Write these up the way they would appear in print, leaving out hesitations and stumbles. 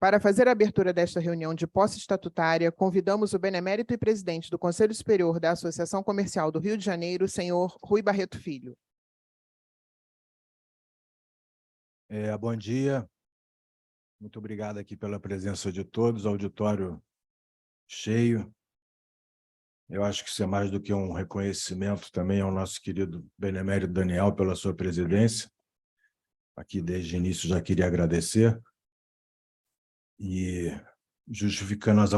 Para fazer a abertura desta reunião de posse estatutária, convidamos o benemérito e presidente do Conselho Superior da Associação Comercial do Rio de Janeiro, senhor Rui Barreto Filho. Bom dia. Muito obrigado aqui pela presença de todos, auditório cheio. Eu acho que isso é mais do que um reconhecimento também ao nosso querido benemérito Daniel pela sua presidência. Aqui desde o início já queria agradecer. E justificando as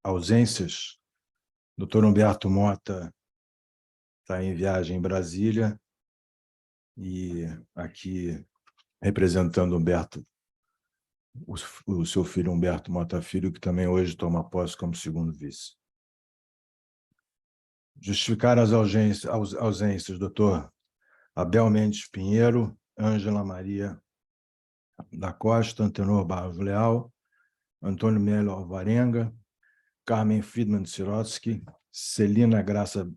ausências, o doutor Humberto Mota está em viagem em Brasília e aqui representando Humberto, o seu filho Humberto Mota Filho, que também hoje toma posse como segundo vice. Justificar as ausências, doutor Abel Mendes Pinheiro, Ângela Maria da Costa, Antenor Barros Leal, Antônio Melo Alvarenga, Carmen Friedman Sirotsky, Celina Graça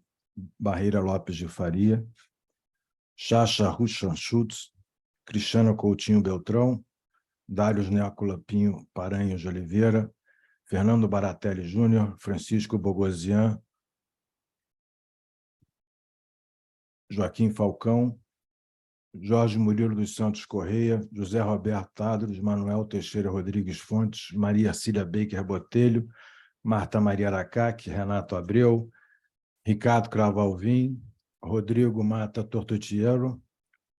Barreira Lopes de Faria, Chacha Ruchan Schutz, Cristiano Coutinho Beltrão, Dários Nécula Pinho Paranhos de Oliveira, Fernando Baratelli Júnior, Francisco Bogosian, Joaquim Falcão, Jorge Murilo dos Santos Correia, José Roberto Tadros, Manuel Teixeira Rodrigues Fontes, Maria Cília Baker Botelho, Marta Maria Aracaque, Renato Abreu, Ricardo Cravalvim, Rodrigo Mata Tortotiero,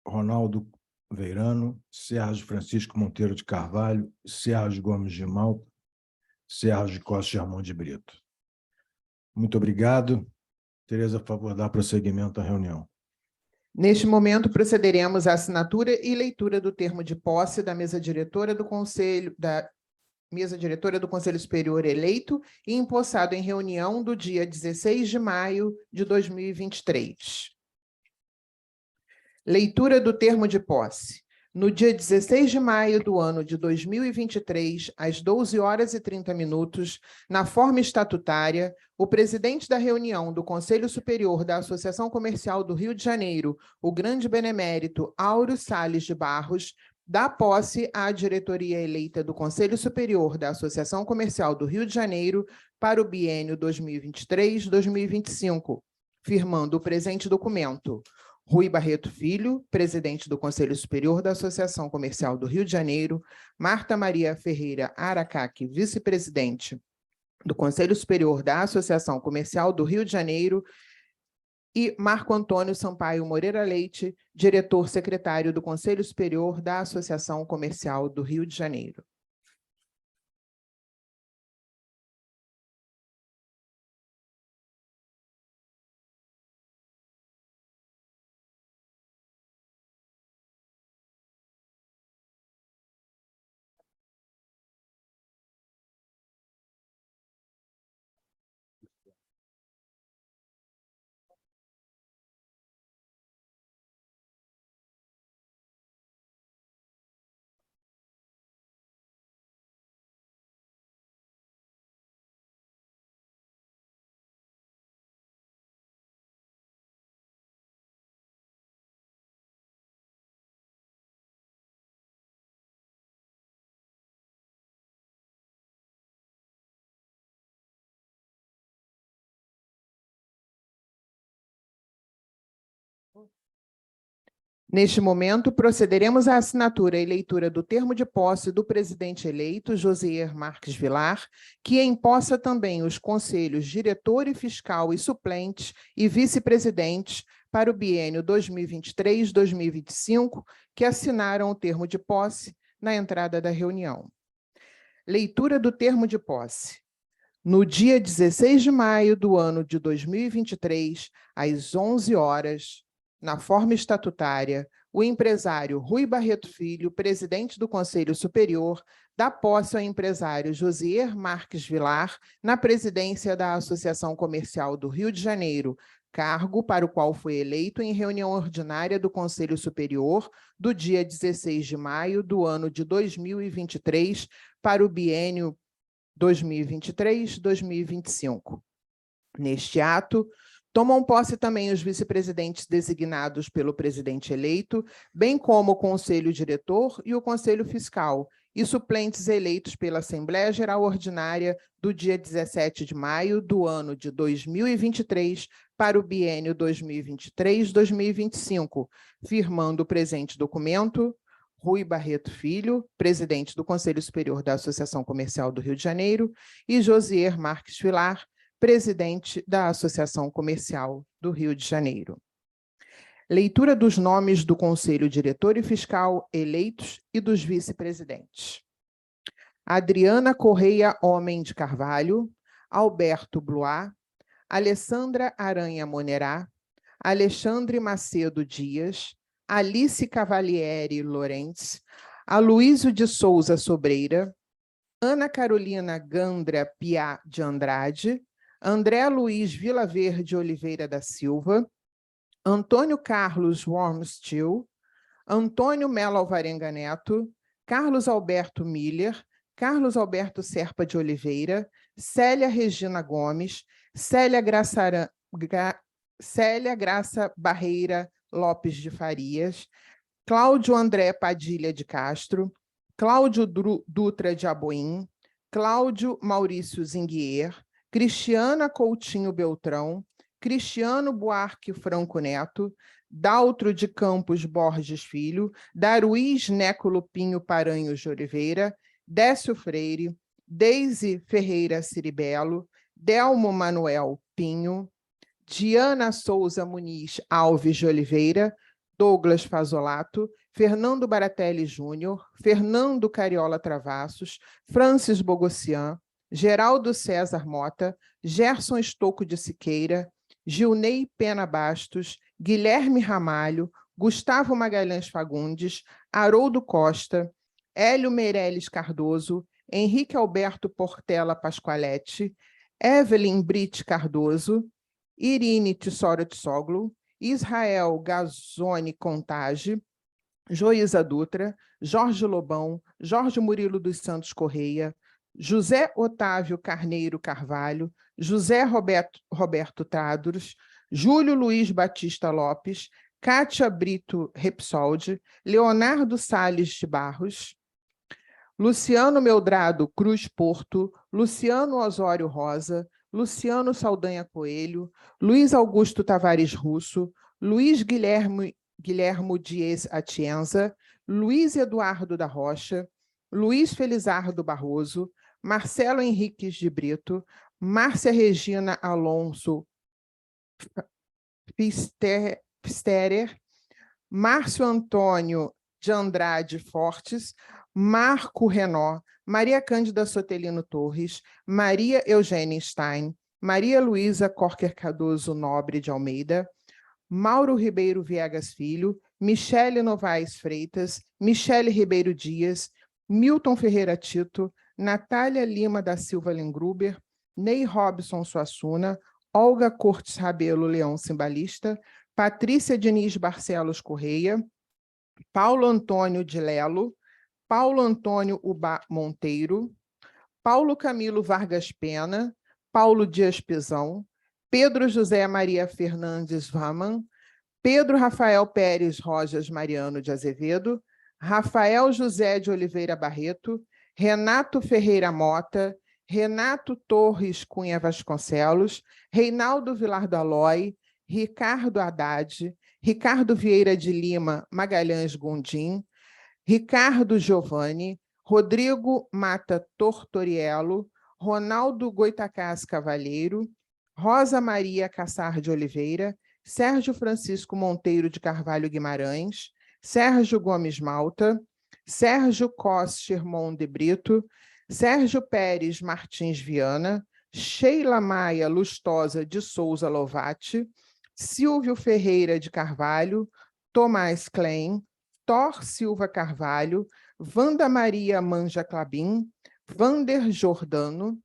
Ronaldo Veirano, Sérgio Francisco Monteiro de Carvalho, Sérgio Gomes de Malta, Sérgio Costa Germão de Brito. Muito obrigado. Tereza, por favor, dá prosseguimento à reunião. Neste momento, procederemos à assinatura e leitura do termo de posse da mesa diretora do Conselho Superior eleito e empossado em reunião do dia 16 de maio de 2023. Leitura do termo de posse. No dia 16 de maio do ano de 2023, às 12h30, na forma estatutária, o presidente da reunião do Conselho Superior da Associação Comercial do Rio de Janeiro, o grande benemérito Áureo Salles de Barros, dá posse à diretoria eleita do Conselho Superior da Associação Comercial do Rio de Janeiro para o biênio 2023-2025, firmando o presente documento. Rui Barreto Filho, presidente do Conselho Superior da Associação Comercial do Rio de Janeiro, Marta Maria Ferreira Aracaque, vice-presidente do Conselho Superior da Associação Comercial do Rio de Janeiro, e Marco Antônio Sampaio Moreira Leite, diretor-secretário do Conselho Superior da Associação Comercial do Rio de Janeiro. Neste momento, procederemos à assinatura e leitura do termo de posse do presidente eleito, Josier Marques Vilar, que empossa também os conselhos diretor e fiscal e suplentes e vice-presidentes para o biênio 2023-2025, que assinaram o termo de posse na entrada da reunião. Leitura do termo de posse. No dia 16 de maio do ano de 2023, às 11h, na forma estatutária, o empresário Rui Barreto Filho, presidente do Conselho Superior, dá posse ao empresário Josier Marques Vilar na presidência da Associação Comercial do Rio de Janeiro, cargo para o qual foi eleito em reunião ordinária do Conselho Superior do dia 16 de maio do ano de 2023 para o biênio 2023-2025. Neste ato, Tomam posse também os vice-presidentes designados pelo presidente eleito, bem como o Conselho Diretor e o Conselho Fiscal, e suplentes eleitos pela Assembleia Geral Ordinária do dia 17 de maio do ano de 2023 para o biênio 2023-2025, firmando o presente documento Rui Barreto Filho, presidente do Conselho Superior da Associação Comercial do Rio de Janeiro, e Josier Marques Vilar, presidente da Associação Comercial do Rio de Janeiro. Leitura dos nomes do Conselho Diretor e Fiscal eleitos e dos vice-presidentes. Adriana Correia Homem de Carvalho, Alberto Blois, Alessandra Aranha Monerá, Alexandre Macedo Dias, Alice Cavalieri Lorentz, Aloísio de Souza Sobreira, Ana Carolina Gandra Piá de Andrade, André Luiz Vilaverde Oliveira da Silva, Antônio Carlos Wormstil, Antônio Melo Alvarenga Neto, Carlos Alberto Miller, Carlos Alberto Serpa de Oliveira, Célia Regina Gomes, Célia Graça Barreira Lopes de Farias, Cláudio André Padilha de Castro, Cláudio Dutra de Aboim, Cláudio Maurício Zinguier, Cristiana Coutinho Beltrão, Cristiano Buarque Franco Neto, Daltro de Campos Borges Filho, Daruís Néculo Pinho Paranhos de Oliveira, Décio Freire, Deise Ferreira Ciribelo, Delmo Manuel Pinho, Diana Souza Muniz Alves de Oliveira, Douglas Fazolato, Fernando Baratelli Júnior, Fernando Cariola Travassos, Francis Bogossian, Geraldo César Mota, Gerson Estouco de Siqueira, Gilney Pena Bastos, Guilherme Ramalho, Gustavo Magalhães Fagundes, Haroldo Costa, Hélio Meirelles Cardoso, Henrique Alberto Portela Pasqualetti, Evelyn Brite Cardoso, Irine Tissoro Tissoglu, Israel Gazzoni Contage, Joísa Dutra, Jorge Lobão, Jorge Murilo dos Santos Correia, José Otávio Carneiro Carvalho, José Roberto Tadros, Júlio Luiz Batista Lopes, Cátia Brito Repsoldi, Leonardo Salles de Barros, Luciano Meldrado Cruz Porto, Luciano Osório Rosa, Luciano Saldanha Coelho, Luiz Augusto Tavares Russo, Luiz Guilhermo Dias Atienza, Luiz Eduardo da Rocha, Luiz Felizardo Barroso, Marcelo Henriques de Brito, Márcia Regina Alonso Psterer, Márcio Antônio de Andrade Fortes, Marco Renó, Maria Cândida Sotelino Torres, Maria Eugênia Stein, Maria Luísa Corker Cardoso Nobre de Almeida, Mauro Ribeiro Viegas Filho, Michele Novaes Freitas, Michele Ribeiro Dias, Milton Ferreira Tito, Natália Lima da Silva Lengruber, Ney Robson Suassuna, Olga Cortes Rabelo Leão Cimbalista, Patrícia Diniz Barcelos Correia, Paulo Antônio de Lelo, Paulo Antônio Uba Monteiro, Paulo Camilo Vargas Pena, Paulo Dias Pisão, Pedro José Maria Fernandes Vaman, Pedro Rafael Pérez Rojas Mariano de Azevedo, Rafael José de Oliveira Barreto, Renato Ferreira Mota, Renato Torres Cunha Vasconcelos, Reinaldo Vilar do Aloy, Ricardo Haddad, Ricardo Vieira de Lima Magalhães Gondim, Ricardo Giovanni, Rodrigo Mata Tortoriello, Ronaldo Goitacás Cavalheiro, Rosa Maria Cassar de Oliveira, Sérgio Francisco Monteiro de Carvalho Guimarães, Sérgio Gomes Malta, Sérgio Cos Shermon de Brito, Sérgio Pérez Martins Viana, Sheila Maia Lustosa de Souza Lovati, Silvio Ferreira de Carvalho, Tomás Klein, Thor Silva Carvalho, Wanda Maria Manja Clabin, Vander Jordano,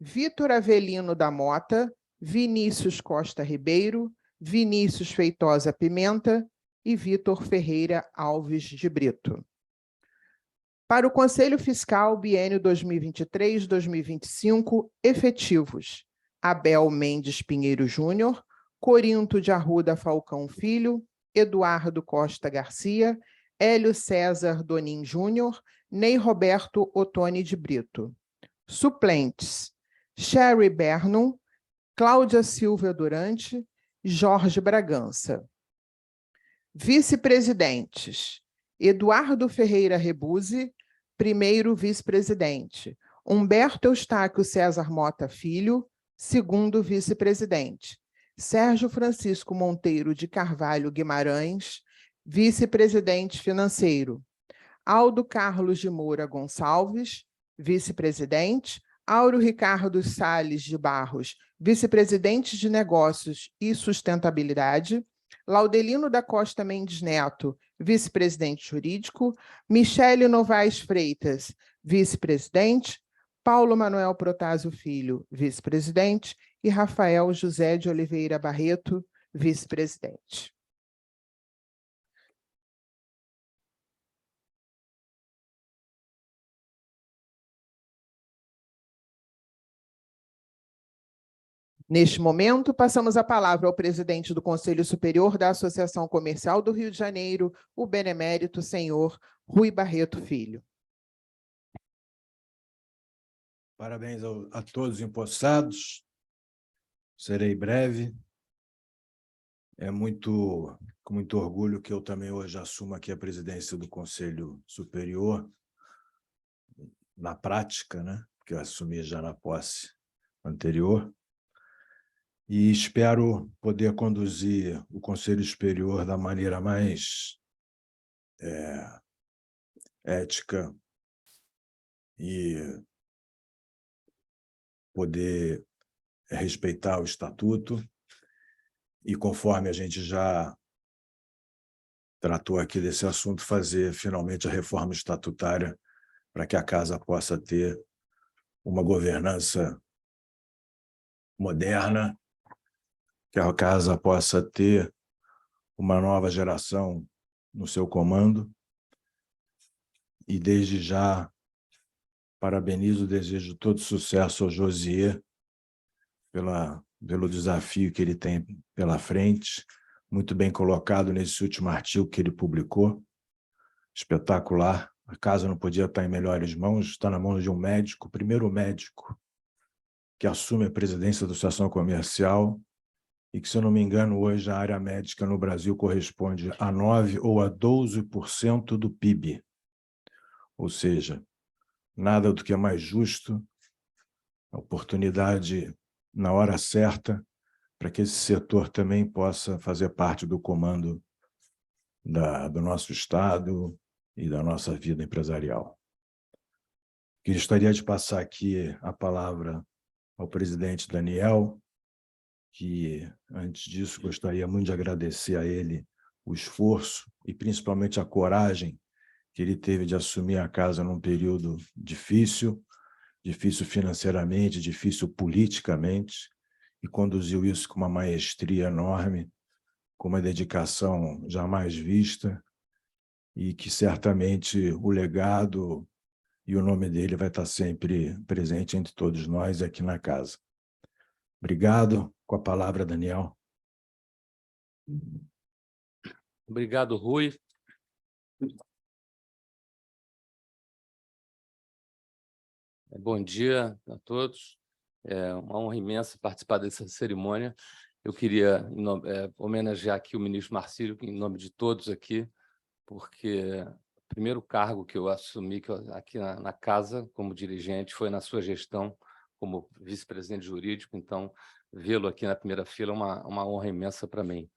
Vitor Avelino da Mota, Vinícius Costa Ribeiro, Vinícius Feitosa Pimenta e Vitor Ferreira Alves de Brito. Para o Conselho Fiscal biênio 2023-2025, efetivos: Abel Mendes Pinheiro Júnior, Corinto de Arruda Falcão Filho, Eduardo Costa Garcia, Hélio César Donin Júnior, Ney Roberto Ottoni de Brito. Suplentes: Sherry Bernum, Cláudia Silva Durante, Jorge Bragança. Vice-presidentes: Eduardo Ferreira Rebuse, primeiro vice-presidente. Humberto Eustáquio César Mota Filho, segundo vice-presidente. Sérgio Francisco Monteiro de Carvalho Guimarães, vice-presidente financeiro. Aldo Carlos de Moura Gonçalves, vice-presidente. Auro Ricardo Salles de Barros, vice-presidente de Negócios e Sustentabilidade. Laudelino da Costa Mendes Neto, vice-presidente jurídico. Michele Novaes Freitas, vice-presidente. Paulo Manuel Protásio Filho, vice-presidente. E Rafael José de Oliveira Barreto, vice-presidente. Neste momento, passamos a palavra ao presidente do Conselho Superior da Associação Comercial do Rio de Janeiro, o benemérito senhor Rui Barreto Filho. Parabéns a todos os empossados. Serei breve. É com muito orgulho que eu também hoje assumo aqui a presidência do Conselho Superior, na prática, né? Que eu assumi já na posse anterior. E espero poder conduzir o Conselho Superior da maneira mais ética e poder respeitar o Estatuto. E, conforme a gente já tratou aqui desse assunto, fazer finalmente a reforma estatutária para que a Casa possa ter uma governança moderna, que a Casa possa ter uma nova geração no seu comando. E, desde já, parabenizo, desejo todo sucesso ao Josier pelo desafio que ele tem pela frente, muito bem colocado nesse último artigo que ele publicou, espetacular. A Casa não podia estar em melhores mãos, está na mão de um médico, o primeiro médico que assume a presidência da Associação Comercial, e que, se eu não me engano, hoje a área médica no Brasil corresponde a 9% ou a 12% do PIB. Ou seja, nada do que é mais justo, a oportunidade na hora certa para que esse setor também possa fazer parte do comando do nosso Estado e da nossa vida empresarial. Gostaria de passar aqui a palavra ao presidente Daniel, que, antes disso, gostaria muito de agradecer a ele o esforço e, principalmente, a coragem que ele teve de assumir a Casa num período difícil financeiramente, difícil politicamente, e conduziu isso com uma maestria enorme, com uma dedicação jamais vista, e que certamente o legado e o nome dele vai estar sempre presente entre todos nós aqui na Casa. Obrigado. Com a palavra, Daniel. Obrigado, Rui. Bom dia a todos. É uma honra imensa participar dessa cerimônia. Eu queria homenagear aqui o ministro Marcílio, em nome de todos aqui, porque o primeiro cargo que eu assumi aqui na Casa, como dirigente, foi na sua gestão como vice-presidente jurídico. Então, vê-lo aqui na primeira fila é uma honra imensa para mim.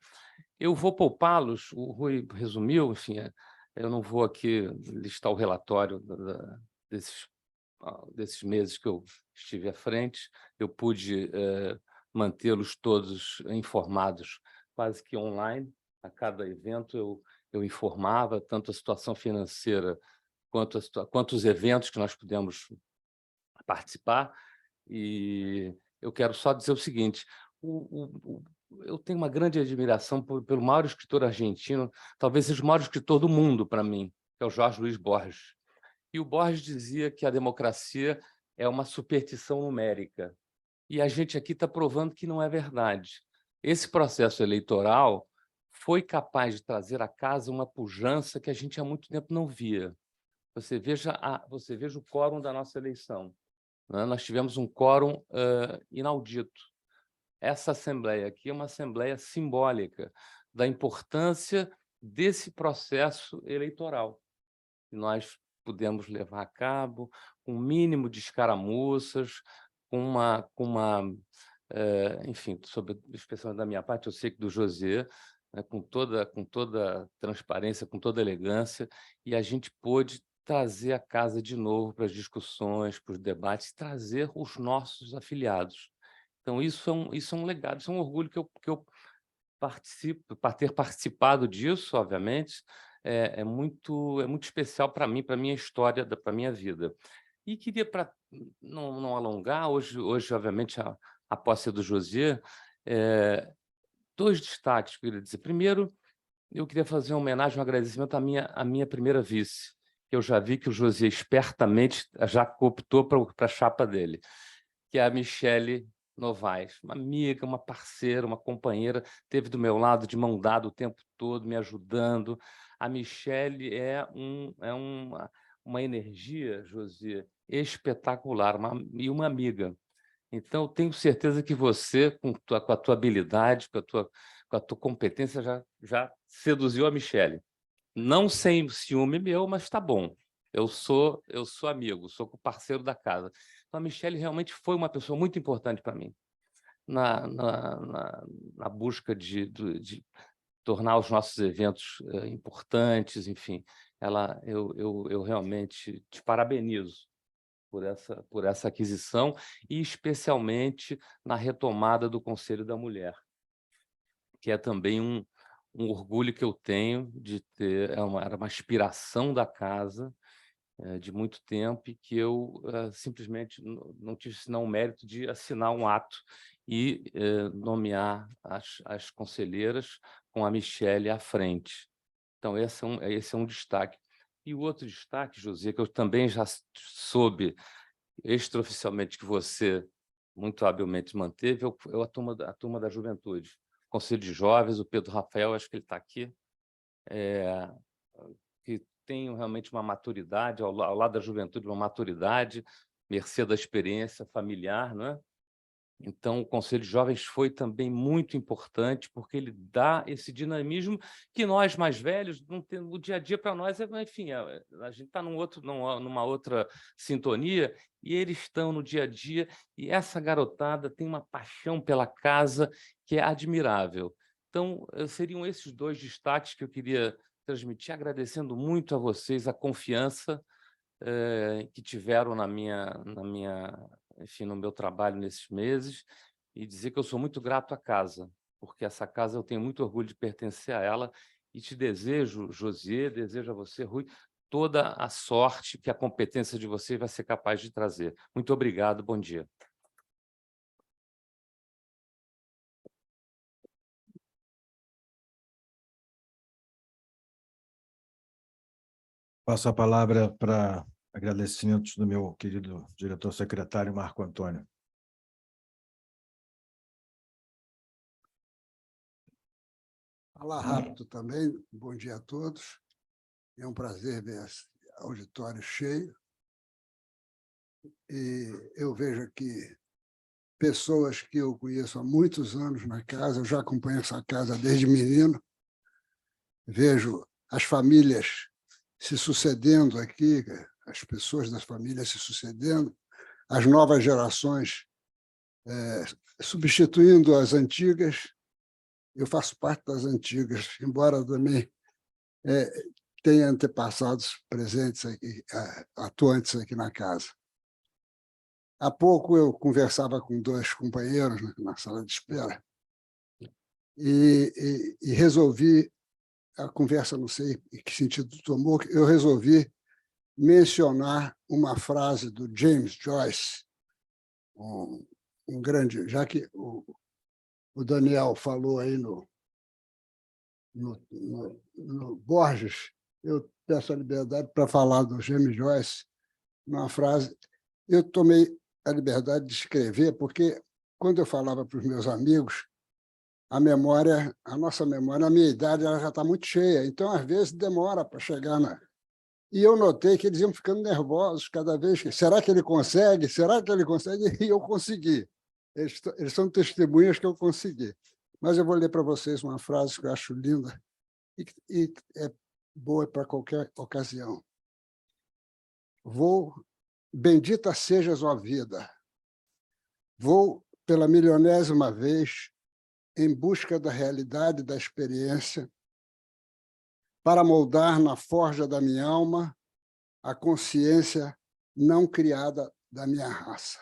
Eu vou poupá-los, o Rui resumiu, enfim, eu não vou aqui listar o relatório desses meses que eu estive à frente. Eu pude mantê-los todos informados quase que online. A cada evento eu informava tanto a situação financeira quanto os eventos que nós pudemos participar. E eu quero só dizer o seguinte: eu tenho uma grande admiração pelo maior escritor argentino, talvez seja o maior escritor do mundo para mim, que é o Jorge Luiz Borges. E o Borges dizia que a democracia é uma superstição numérica. E a gente aqui está provando que não é verdade. esse processo eleitoral foi capaz de trazer à casa uma pujança que a gente há muito tempo não via. Você veja o quórum da nossa eleição, né? Nós tivemos um quórum inaudito. Essa Assembleia aqui é uma Assembleia simbólica da importância desse processo eleitoral, que nós pudemos levar a cabo com um mínimo de escaramuças, enfim, especialmente da minha parte, eu sei que do José, né, com toda transparência, com toda elegância, e a gente pôde trazer a casa de novo para as discussões, para os debates, trazer os nossos afiliados. Então, isso é um legado, isso é um orgulho que eu participo, para ter participado disso, obviamente, é muito especial para mim, para a minha história, para a minha vida. E queria, para não alongar, hoje, obviamente, a posse do José, 2 destaques que eu queria dizer. Primeiro, eu queria fazer uma homenagem, um agradecimento à minha primeira vice, que eu já vi que o José espertamente já cooptou para a chapa dele, que é a Michele Novaes, uma amiga, uma parceira, uma companheira, esteve do meu lado de mão dada o tempo todo, me ajudando. A Michele é uma energia, José, espetacular, e uma amiga. Então, eu tenho certeza que você, com a tua habilidade, com a tua competência, já seduziu a Michele. Não sem ciúme meu, mas está bom. Eu sou amigo, sou parceiro da casa. Então, a Michele realmente foi uma pessoa muito importante para mim na busca de tornar os nossos eventos importantes, enfim. Eu realmente te parabenizo por essa aquisição e, especialmente, na retomada do Conselho da Mulher, que é também um orgulho que eu tenho de ter, era uma aspiração da casa de muito tempo e que eu simplesmente não tive senão o mérito de assinar um ato e nomear as conselheiras com a Michele à frente. Então, esse é um destaque. E o outro destaque, José, que eu também já soube extraoficialmente que você muito habilmente manteve, é a turma da juventude. Conselho de Jovens, o Pedro Rafael, acho que ele está aqui, que tem realmente uma maturidade, ao lado da juventude, uma maturidade, mercê da experiência familiar, não é? Então, o Conselho de Jovens foi também muito importante, porque ele dá esse dinamismo que nós, mais velhos, não temos, o dia a dia para nós, enfim, a gente está numa outra sintonia, e eles estão no dia a dia, e essa garotada tem uma paixão pela casa que é admirável. Então, seriam esses 2 destaques que eu queria transmitir, agradecendo muito a vocês a confiança que tiveram enfim, no meu trabalho nesses meses, e dizer que eu sou muito grato à casa, porque essa casa eu tenho muito orgulho de pertencer a ela, e te desejo, José, desejo a você, Rui, toda a sorte que a competência de vocês vai ser capaz de trazer. Muito obrigado, bom dia. Passo a palavra para agradecimentos do meu querido diretor-secretário Marco Antônio. Falar rápido também, bom dia a todos. É um prazer ver esse auditório cheio. E eu vejo aqui pessoas que eu conheço há muitos anos na casa, eu já acompanho essa casa desde menino. Vejo as famílias se sucedendo aqui, as pessoas das famílias se sucedendo, as novas gerações substituindo as antigas. Eu faço parte das antigas, embora também tenha antepassados presentes aqui, atuantes aqui na casa. Há pouco eu conversava com 2 companheiros na sala de espera e resolvi, a conversa não sei em que sentido tomou, eu resolvi mencionar uma frase do James Joyce, um grande, já que o Daniel falou aí no Borges, eu peço a liberdade para falar do James Joyce, uma frase. Eu tomei a liberdade de escrever, porque, quando eu falava para os meus amigos, a nossa memória, a minha idade, ela já está muito cheia, então, às vezes, demora para chegar na... E eu notei que eles iam ficando nervosos cada vez. Será que ele consegue? Será que ele consegue? E eu consegui. Eles são testemunhas que eu consegui. Mas eu vou ler para vocês uma frase que eu acho linda e é boa para qualquer ocasião. Bendita sejas, ó vida. Vou, pela milionésima vez, em busca da realidade da experiência, para moldar na forja da minha alma a consciência não criada da minha raça.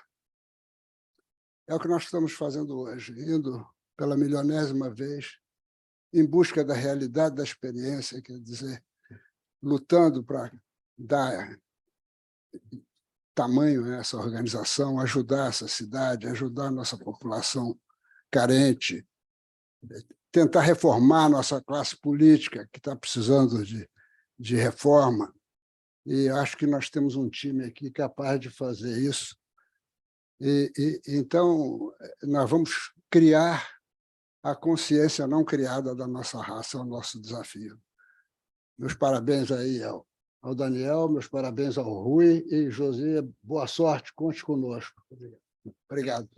É o que nós estamos fazendo hoje, indo pela milionésima vez em busca da realidade da experiência, quer dizer, lutando para dar tamanho a essa organização, ajudar essa cidade, ajudar a nossa população carente, tentar reformar a nossa classe política, que está precisando de reforma. E acho que nós temos um time aqui capaz de fazer isso. Então, nós vamos criar a consciência não criada da nossa raça, é o nosso desafio. Meus parabéns aí ao Daniel, meus parabéns ao Rui e José, boa sorte, conte conosco. Obrigado.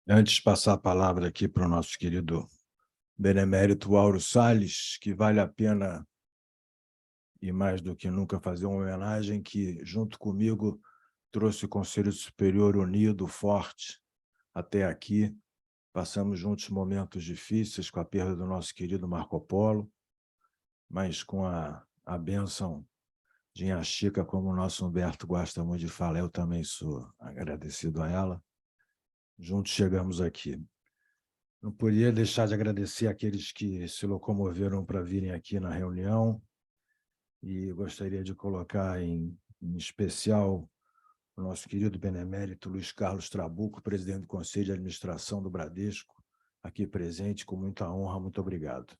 Antes de passar a palavra aqui para o nosso querido benemérito Auro Salles, que vale a pena, e mais do que nunca, fazer uma homenagem, que, junto comigo, trouxe o Conselho Superior unido, forte, até aqui. Passamos juntos momentos difíceis com a perda do nosso querido Marco Polo, mas com a bênção de Inha Chica, como o nosso Humberto gosta muito de falar, eu também sou agradecido a ela. Juntos chegamos aqui. Não podia deixar de agradecer àqueles que se locomoveram para virem aqui na reunião, e gostaria de colocar em especial o nosso querido benemérito Luiz Carlos Trabuco, presidente do Conselho de Administração do Bradesco, aqui presente, com muita honra. Muito obrigado.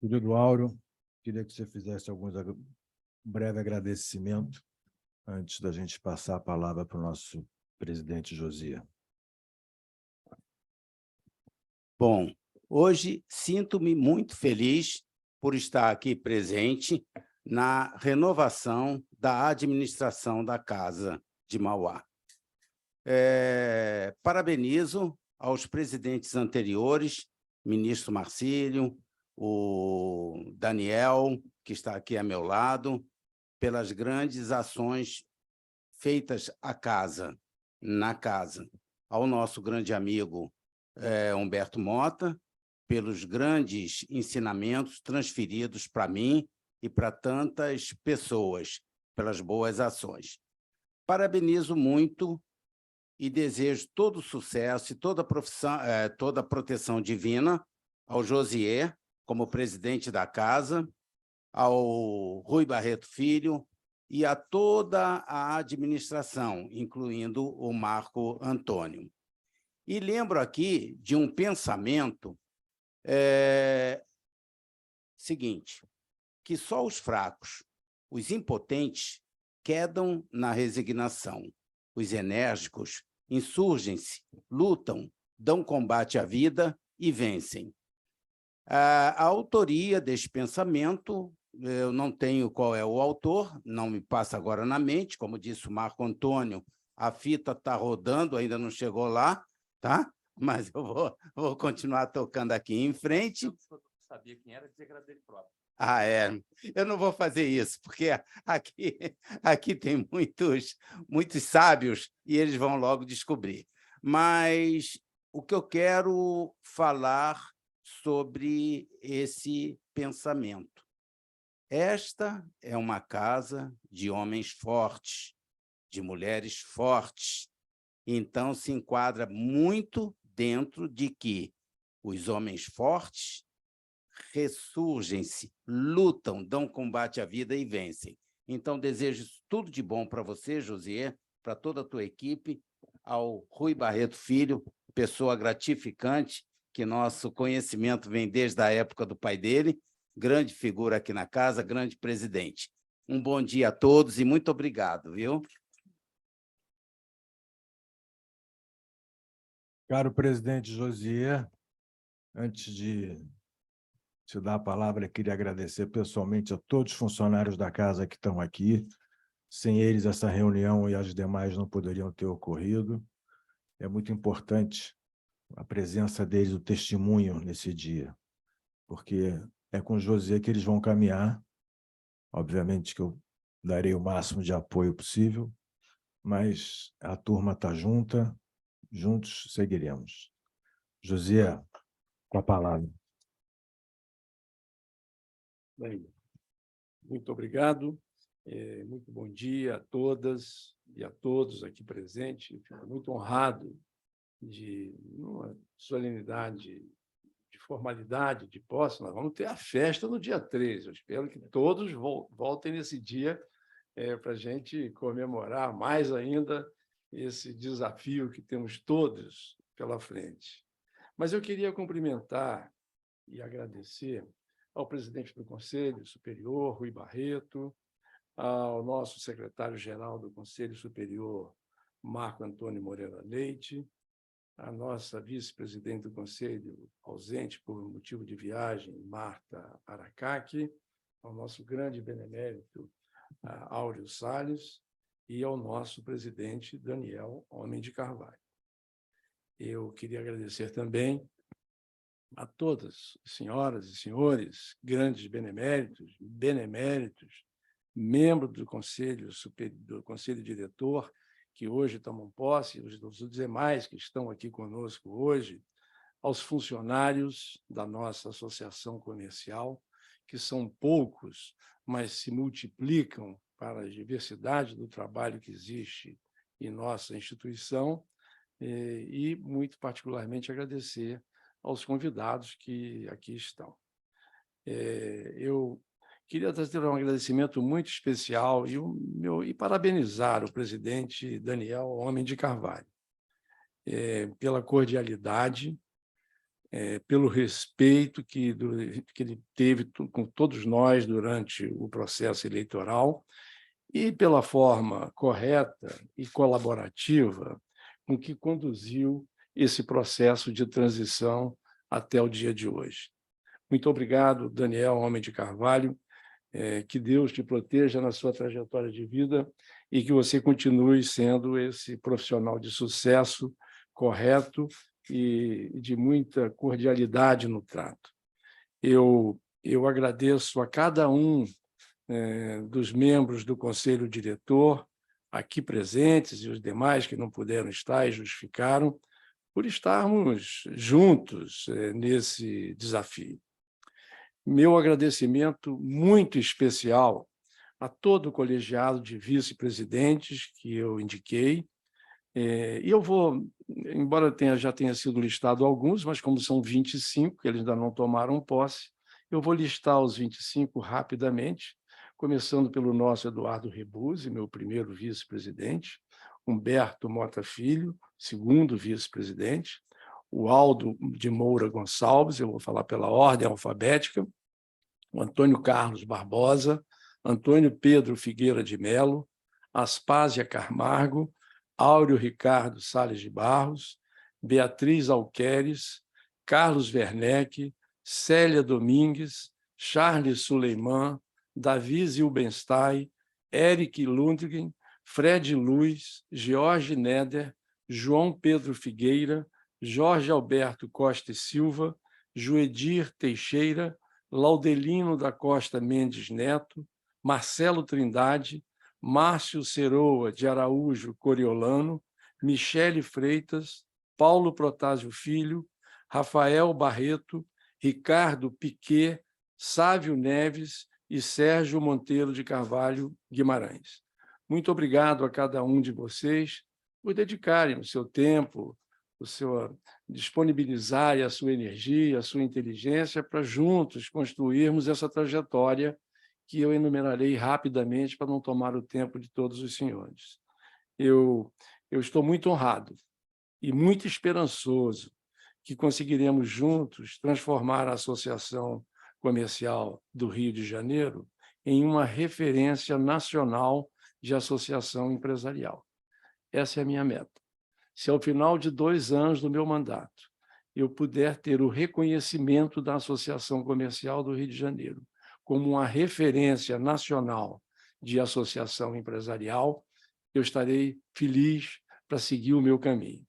Querido Auro, queria que você fizesse um breve agradecimento antes da gente passar a palavra para o nosso presidente Josias. Bom, hoje sinto-me muito feliz por estar aqui presente na renovação da administração da Casa de Mauá. Parabenizo aos presidentes anteriores, ministro Marcílio, o Daniel, que está aqui a meu lado, pelas grandes ações feitas na casa, ao nosso grande amigo Humberto Mota, pelos grandes ensinamentos transferidos para mim e para tantas pessoas, pelas boas ações. Parabenizo muito e desejo todo sucesso e toda proteção divina ao Josier, como presidente da casa, ao Rui Barreto Filho e a toda a administração, incluindo o Marco Antônio. E lembro aqui de um pensamento seguinte, que só os fracos, os impotentes, quedam na resignação. Os enérgicos insurgem-se, lutam, dão combate à vida e vencem. A autoria deste pensamento, eu não tenho qual é o autor, não me passa agora na mente, como disse o Marco Antônio, a fita está rodando, ainda não chegou lá, tá? Mas eu vou continuar tocando aqui em frente. Eu sabia quem era, dizer que era dele próprio. Eu não vou fazer isso, porque aqui tem muitos sábios e eles vão logo descobrir. Mas o que eu quero falar sobre esse pensamento. Esta é uma casa de homens fortes, de mulheres fortes. Então, se enquadra muito dentro de que os homens fortes ressurgem-se, lutam, dão combate à vida e vencem. Então, desejo tudo de bom para você, Josier, para toda a tua equipe, ao Rui Barreto Filho, pessoa gratificante, que nosso conhecimento vem desde a época do pai dele, grande figura aqui na casa, grande presidente. Um bom dia a todos e muito obrigado, viu? Caro presidente Josier, antes de te dar a palavra, eu queria agradecer pessoalmente a todos os funcionários da casa que estão aqui. Sem eles, essa reunião e as demais não poderiam ter ocorrido. É muito importante a presença deles, o testemunho nesse dia, porque é com o Josier que eles vão caminhar. Obviamente que eu darei o máximo de apoio possível, mas a turma está junta, juntos seguiremos. Josier, com a palavra. Bem, muito obrigado. Muito bom dia a todas e a todos aqui presentes. Fico muito honrado de uma solenidade, de formalidade, de posse. Nós vamos ter a festa no dia 13. Eu espero que todos voltem nesse dia para a gente comemorar mais ainda esse desafio que temos todos pela frente. Mas eu queria cumprimentar e agradecer ao presidente do Conselho Superior, Rui Barreto, ao nosso secretário-geral do Conselho Superior, Marco Antônio Moreira Leite, à nossa vice-presidente do Conselho, ausente por motivo de viagem, Marta Aracaki, ao nosso grande benemérito, Áureo Salles, e ao nosso presidente, Daniel Homem de Carvalho. Eu queria agradecer também a todas, senhoras e senhores, grandes beneméritos, membros do Conselho Diretor, que hoje tomam posse, os demais que estão aqui conosco hoje, aos funcionários da nossa associação comercial, que são poucos, mas se multiplicam para a diversidade do trabalho que existe em nossa instituição, e, muito particularmente, agradecer aos convidados que aqui estão. Eu queria trazer um agradecimento muito especial e parabenizar o presidente Daniel Homem de Carvalho pela cordialidade, pelo respeito que ele teve com todos nós durante o processo eleitoral e pela forma correta e colaborativa com que conduziu esse processo de transição até o dia de hoje. Muito obrigado, Daniel Homem de Carvalho. Que Deus te proteja na sua trajetória de vida e que você continue sendo esse profissional de sucesso, correto e de muita cordialidade no trato. Eu agradeço a cada um dos membros do Conselho Diretor, aqui presentes, e os demais que não puderam estar e justificaram, por estarmos juntos nesse desafio. Meu agradecimento muito especial a todo o colegiado de vice-presidentes que eu indiquei, e eu vou, embora já tenha sido listado alguns, mas como são 25, que eles ainda não tomaram posse, eu vou listar os 25 rapidamente, começando pelo nosso Eduardo Rebuzzi, meu primeiro vice-presidente, Humberto Mota Filho, segundo vice-presidente, o Aldo de Moura Gonçalves, eu vou falar pela ordem alfabética, o Antônio Carlos Barbosa, Antônio Pedro Figueira de Melo, Aspásia Camargo, Áureo Ricardo Salles de Barros, Beatriz Alqueres, Carlos Werneck, Célia Domingues, Charles Suleiman, Davi Zilbenstein, Eric Lundgren, Fred Luiz, George Neder, João Pedro Figueira, Jorge Alberto Costa e Silva, Joedir Teixeira, Laudelino da Costa Mendes Neto, Marcelo Trindade, Márcio Ceroa de Araújo Coriolano, Michele Freitas, Paulo Protásio Filho, Rafael Barreto, Ricardo Piquet, Sávio Neves e Sérgio Monteiro de Carvalho Guimarães. Muito obrigado a cada um de vocês por dedicarem o seu tempo, o seu disponibilizar a sua energia, a sua inteligência para juntos construirmos essa trajetória que eu enumerarei rapidamente para não tomar o tempo de todos os senhores. Eu estou muito honrado e muito esperançoso que conseguiremos juntos transformar a Associação Comercial do Rio de Janeiro em uma referência nacional de associação empresarial. Essa é a minha meta. Se ao final de 2 anos do meu mandato eu puder ter o reconhecimento da Associação Comercial do Rio de Janeiro como uma referência nacional de associação empresarial, eu estarei feliz para seguir o meu caminho.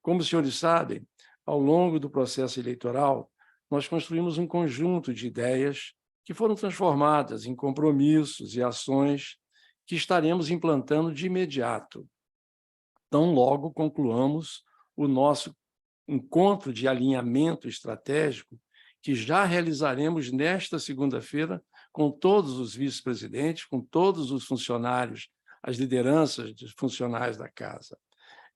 Como os senhores sabem, ao longo do processo eleitoral, nós construímos um conjunto de ideias que foram transformadas em compromissos e ações que estaremos implantando de imediato. Tão logo concluamos o nosso encontro de alinhamento estratégico, que já realizaremos nesta segunda-feira com todos os vice-presidentes, com todos os funcionários, as lideranças dos funcionários da Casa.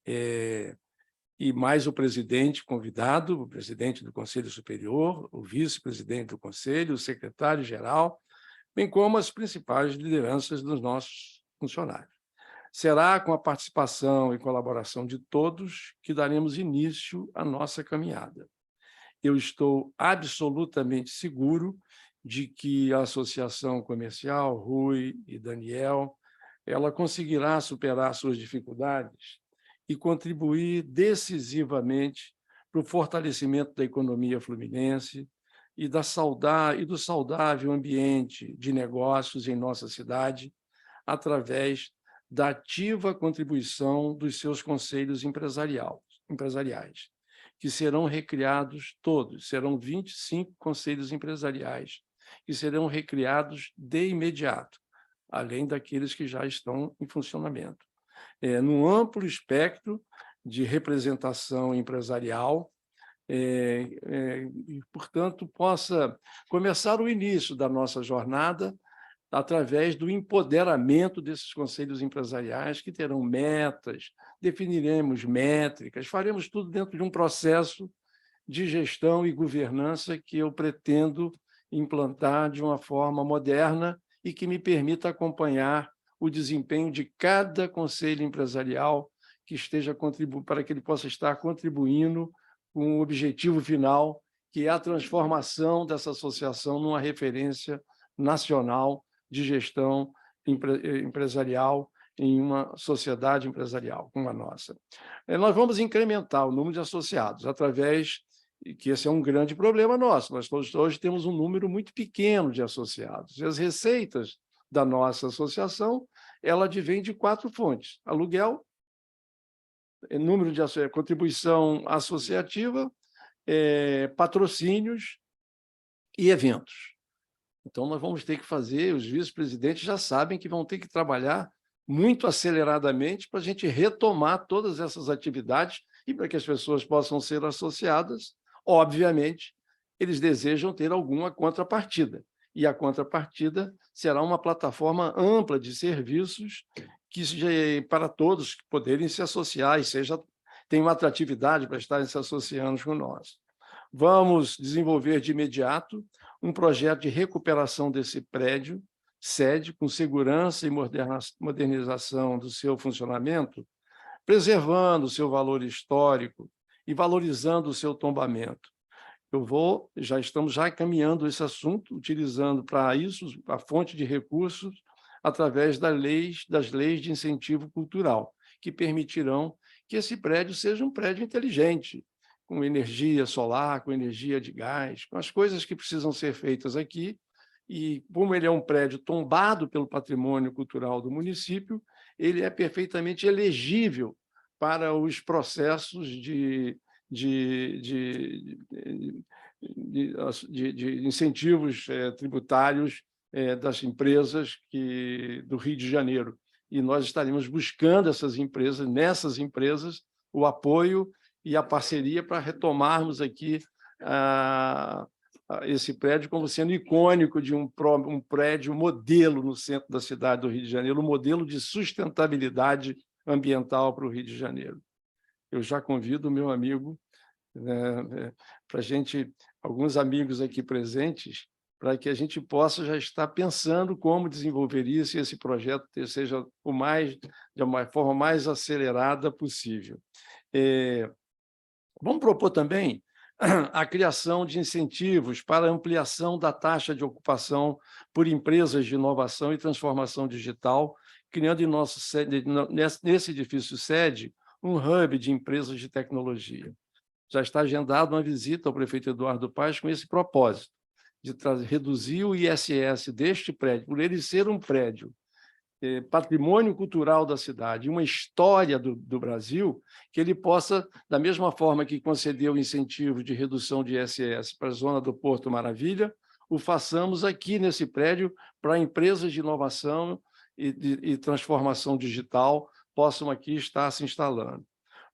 E mais o presidente convidado, o presidente do Conselho Superior, o vice-presidente do Conselho, o secretário-geral, bem como as principais lideranças dos nossos funcionários. Será com a participação e colaboração de todos que daremos início à nossa caminhada. Eu estou absolutamente seguro de que a Associação Comercial, Rui e Daniel, ela conseguirá superar suas dificuldades e contribuir decisivamente para o fortalecimento da economia fluminense e do saudável ambiente de negócios em nossa cidade, através da ativa contribuição dos seus conselhos empresariais, que serão recriados todos, serão 25 conselhos empresariais, que serão recriados de imediato, além daqueles que já estão em funcionamento. Num amplo espectro de representação empresarial, e, portanto, possa começar o início da nossa jornada através do empoderamento desses conselhos empresariais, que terão metas, definiremos métricas, faremos tudo dentro de um processo de gestão e governança que eu pretendo implantar de uma forma moderna e que me permita acompanhar o desempenho de cada conselho empresarial que esteja contribuindo, para que ele possa estar contribuindo com o objetivo final, que é a transformação dessa associação numa referência nacional de gestão empresarial em uma sociedade empresarial como a nossa. Nós vamos incrementar o número de associados através, que esse é um grande problema nosso, nós hoje temos um número muito pequeno de associados, e as receitas da nossa associação, ela advém de 4 fontes: aluguel, número de contribuição associativa, patrocínios e eventos. Então, nós vamos ter que fazer, os vice-presidentes já sabem que vão ter que trabalhar muito aceleradamente para a gente retomar todas essas atividades e para que as pessoas possam ser associadas. Obviamente, eles desejam ter alguma contrapartida, e a contrapartida será uma plataforma ampla de serviços que para todos poderem se associar e tenham atratividade para estarem se associando com nós. Vamos desenvolver de imediato um projeto de recuperação desse prédio, sede, com segurança e modernização do seu funcionamento, preservando o seu valor histórico e valorizando o seu tombamento. Já estamos caminhando esse assunto, utilizando para isso a fonte de recursos através das leis de incentivo cultural, que permitirão que esse prédio seja um prédio inteligente, com energia solar, com energia de gás, com as coisas que precisam ser feitas aqui. E como ele é um prédio tombado pelo patrimônio cultural do município, ele é perfeitamente elegível para os processos de incentivos tributários das empresas do Rio de Janeiro. E nós estaremos buscando nessas empresas, o apoio e a parceria para retomarmos aqui esse prédio como sendo icônico de um prédio modelo no centro da cidade do Rio de Janeiro, um modelo de sustentabilidade ambiental para o Rio de Janeiro. Eu já convido o meu amigo, para a gente, alguns amigos aqui presentes, para que a gente possa já estar pensando como desenvolver isso e esse projeto seja de uma forma mais acelerada possível. Vamos propor também a criação de incentivos para a ampliação da taxa de ocupação por empresas de inovação e transformação digital, criando nesse edifício sede um hub de empresas de tecnologia. Já está agendada uma visita ao prefeito Eduardo Paes com esse propósito, de reduzir o ISS deste prédio, por ele ser um prédio patrimônio cultural da cidade, uma história do Brasil, que ele possa, da mesma forma que concedeu incentivo de redução de ISS para a zona do Porto Maravilha, o façamos aqui nesse prédio para empresas de inovação e transformação digital possam aqui estar se instalando.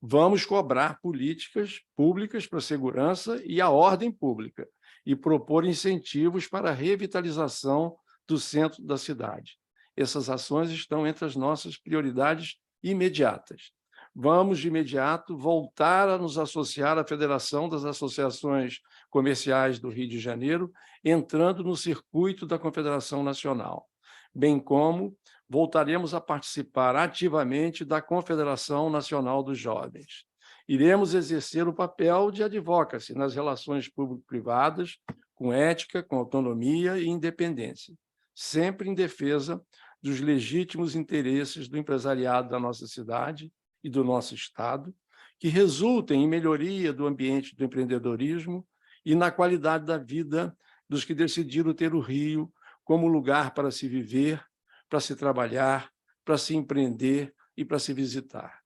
Vamos cobrar políticas públicas para a segurança e a ordem pública e propor incentivos para a revitalização do centro da cidade. Essas ações estão entre as nossas prioridades imediatas. Vamos, de imediato, voltar a nos associar à Federação das Associações Comerciais do Rio de Janeiro, entrando no circuito da Confederação Nacional, bem como voltaremos a participar ativamente da Confederação Nacional dos Jovens. Iremos exercer o papel de advocacy nas relações público-privadas, com ética, com autonomia e independência, sempre em defesa dos legítimos interesses do empresariado da nossa cidade e do nosso Estado, que resultem em melhoria do ambiente do empreendedorismo e na qualidade da vida dos que decidiram ter o Rio como lugar para se viver, para se trabalhar, para se empreender e para se visitar.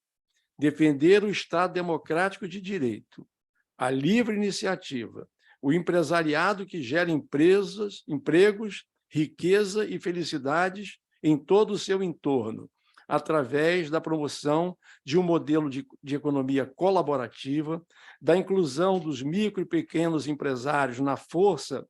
Defender o Estado democrático de direito, a livre iniciativa, o empresariado que gera empresas, empregos, riqueza e felicidades em todo o seu entorno, através da promoção de um modelo de economia colaborativa, da inclusão dos micro e pequenos empresários na força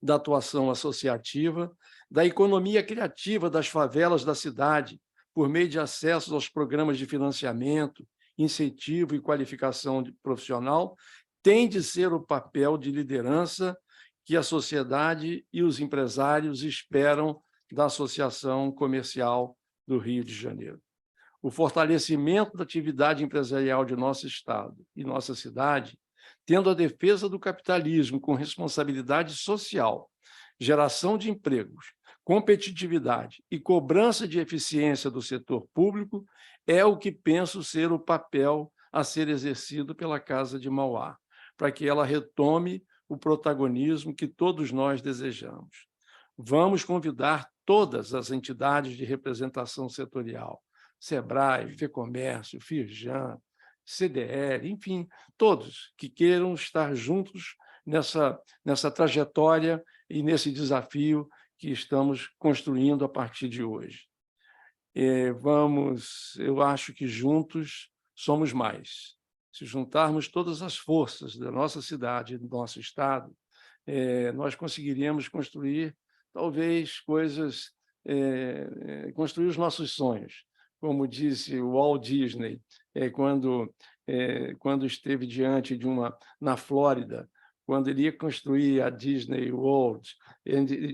da atuação associativa, da economia criativa das favelas da cidade, por meio de acesso aos programas de financiamento, incentivo e qualificação profissional, tem de ser o papel de liderança que a sociedade e os empresários esperam da Associação Comercial do Rio de Janeiro. O fortalecimento da atividade empresarial de nosso Estado e nossa cidade, tendo a defesa do capitalismo com responsabilidade social, geração de empregos, competitividade e cobrança de eficiência do setor público, é o que penso ser o papel a ser exercido pela Casa de Mauá, para que ela retome o protagonismo que todos nós desejamos. Vamos convidar todas as entidades de representação setorial, SEBRAE, FEComércio, FIRJAN, CDL, enfim, todos que queiram estar juntos nessa trajetória e nesse desafio que estamos construindo a partir de hoje. Eu acho que juntos somos mais. Se juntarmos todas as forças da nossa cidade, do nosso Estado, nós conseguiríamos construir, talvez, construir os nossos sonhos. Como disse o Walt Disney, quando esteve diante na Flórida, quando ele ia construir a Disney World,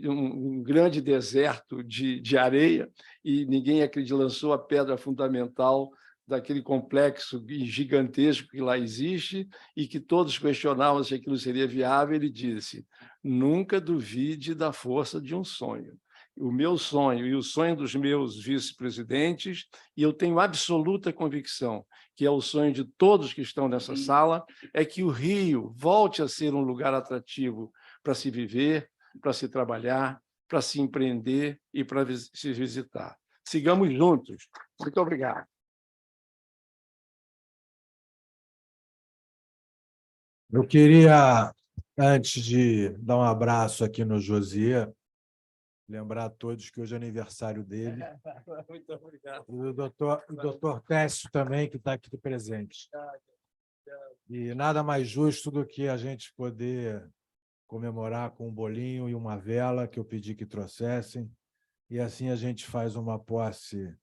um grande deserto de areia, e ninguém lançou a pedra fundamental daquele complexo gigantesco que lá existe e que todos questionavam se aquilo seria viável. Ele disse: nunca duvide da força de um sonho. O meu sonho e o sonho dos meus vice-presidentes, e eu tenho absoluta convicção que é o sonho de todos que estão nessa sala, é que o Rio volte a ser um lugar atrativo para se viver, para se trabalhar, para se empreender e para se visitar. Sigamos juntos. Muito obrigado. Eu queria, antes de dar um abraço aqui no Josias, lembrar a todos que hoje é aniversário dele. Muito obrigado. E o doutor Técio também, que está aqui presente. E nada mais justo do que a gente poder comemorar com um bolinho e uma vela que eu pedi que trouxessem. E assim a gente faz uma posse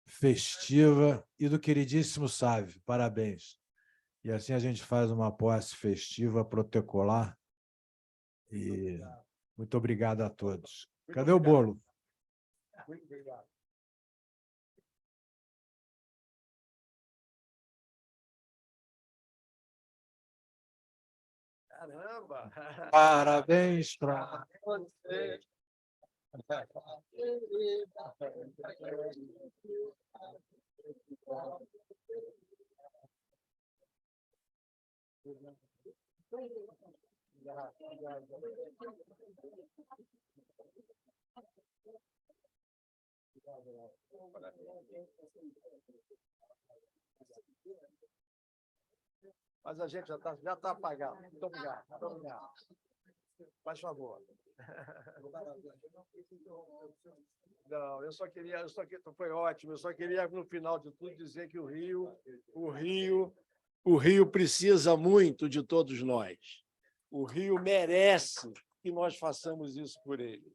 festiva. E do queridíssimo Sávio, parabéns. E assim a gente faz uma posse festiva, protocolar. E muito obrigado a todos. Cadê o bolo? Muito obrigado. Caramba! Parabéns para Você. Mas a gente já tá apagado. Muito obrigado. Muito obrigado. Faz favor. Não, foi ótimo. Eu só queria, no final de tudo, dizer que o Rio precisa muito de todos nós. O Rio merece que nós façamos isso por ele.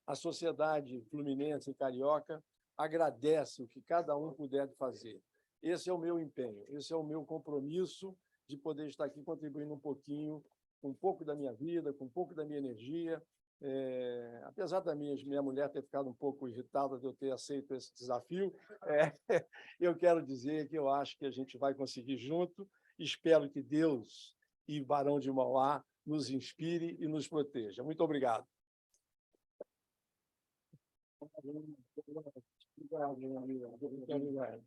A sociedade fluminense e carioca agradece o que cada um puder fazer. Esse é o meu empenho, esse é o meu compromisso de poder estar aqui contribuindo um pouquinho, com um pouco da minha vida, com um pouco da minha energia. Apesar da minha mulher ter ficado um pouco irritada de eu ter aceito esse desafio, eu quero dizer que eu acho que a gente vai conseguir junto. Espero que Deus e Barão de Mauá nos inspire e nos proteja. Muito obrigado. Obrigado, meu amigo. Muito obrigado.